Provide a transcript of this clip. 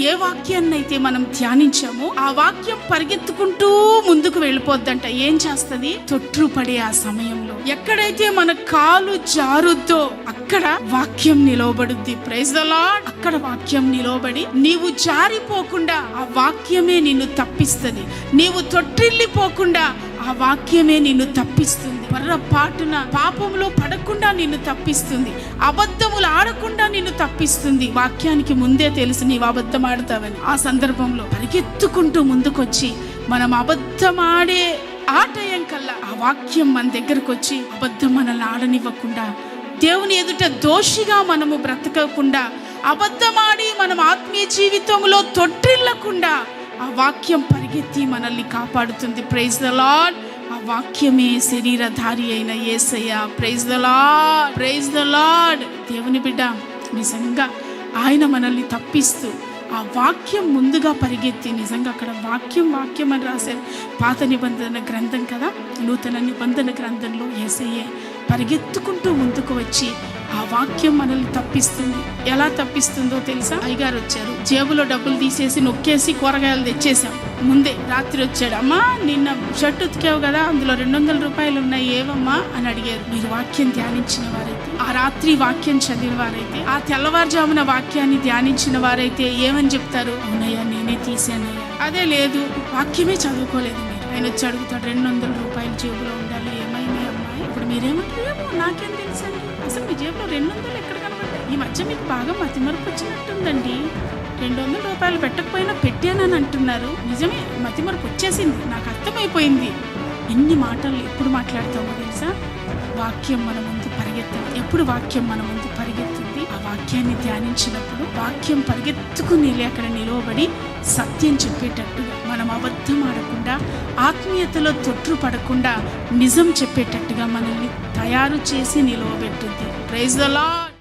ఏ వాక్యాన్ని అయితే మనం ధ్యానించామో ఆ వాక్యం పరిగెత్తుకుంటూ ముందుకు వెళ్ళిపోద్దంట. ఏం చేస్తుంది? తొట్రుపడే ఆ సమయంలో ఎక్కడైతే మన కాలు జారుద్దో అక్కడ వాక్యం నిలవబడుద్ది. Praise the lord. అక్కడ వాక్యం నిలవబడి నీవు జారిపోకుండా ఆ వాక్యమే నిన్ను తప్పిస్తుంది. నీవు తొట్టిల్లిపోకుండా ఆ వాక్యమే నిన్ను తప్పిస్తుంది. పొర్రపాటున పాపంలో పడకుండా నిన్ను తప్పిస్తుంది. అబద్ధములు ఆడకుండా నిన్ను తప్పిస్తుంది. వాక్యానికి ముందే తెలుసు నీవు అబద్ధం ఆడతావని. ఆ సందర్భంలో పరిగెత్తుకుంటూ ముందుకొచ్చి మనం అబద్ధం ఆడే ఆ టైం కల్లా ఆ వాక్యం మన దగ్గరకు వచ్చి అబద్ధం మనల్ని ఆడనివ్వకుండా, దేవుని ఎదుట దోషిగా మనము బ్రతకకుండా, అబద్ధమాడి మనం ఆత్మీయ జీవితంలో తొట్టిల్లకుండా ఆ వాక్యం పరిగెత్తి మనల్ని కాపాడుతుంది. Praise the lord. ఆ వాక్యమే శరీరధారి అయిన యేసయ్య. Praise the lord. Praise the lord. దేవుని బిడ్డ, నిజంగా ఆయన మనల్ని తప్పిస్తూ ఆ వాక్యం ముందుగా పరిగెత్తి, నిజంగా అక్కడ వాక్యం అని రాశారు. పాత నిబంధన గ్రంథం కదా, నూతన నిబంధన గ్రంథంలో యేసయ్యే పరిగెత్తుకుంటూ ముందుకు వచ్చి ఆ వాక్యం మనల్ని తప్పిస్తుంది. ఎలా తప్పిస్తుందో తెలుసా? అయ్యగారు వచ్చారు, జేబులో డబ్బులు తీసేసి నొక్కేసి కూరగాయలు తెచ్చేసాం. ముందే రాత్రి వచ్చాడు, అమ్మా నిన్న షర్ట్ ఉతికావు కదా, అందులో 200 రూపాయలు ఉన్నాయి, ఏవమ్మా అని అడిగారు. మీరు వాక్యం ధ్యానించిన వారైతే, ఆ రాత్రి వాక్యం చదివిన వారైతే, ఆ తెల్లవారుజామున వాక్యాన్ని ధ్యానించిన వారైతే ఏమని చెప్తారు? అవునయ్యా నేనే తీసానయ్యా. అదే లేదు, వాక్యమే చదువుకోలేదు మీరు. ఆయన వచ్చి అడుగుతాడు, 200 రూపాయలు జేబులో ఉండాలి, ఏమైనా అమ్మాయి? ఇప్పుడు మీరేమంటారు? ఏమో నాకేం తెలుసండి, అసలు మీ జేబులో 200 ఎక్కడ కనబడ్డాయి? ఈ మధ్య మీకు బాగా మతిమరుపు వచ్చినట్టుందండి. 200 రూపాయలు పెట్టకపోయినా పెట్టానని అంటున్నారు. నిజమే, మతిమరుపు వచ్చేసింది, నాకు అర్థమైపోయింది. ఎన్ని మాటలు ఎప్పుడు మాట్లాడతామో తెలుసా? వాక్యం మన ముందు పరిగెత్తాలి. ఎప్పుడు వాక్యం మన ముందు పరిగెత్తుంది? ఆ వాక్యాన్ని ధ్యానించినప్పుడు వాక్యం పరిగెత్తుకుని అక్కడ నిలవబడి సత్యం చెప్పేటట్టుగా, మనం అబద్ధం ఆడకుండా, ఆత్మీయతలో తొట్రుపడకుండా నిజం చెప్పేటట్టుగా మనల్ని తయారు చేసి నిలవబెట్టుద్ది. Praise the lord.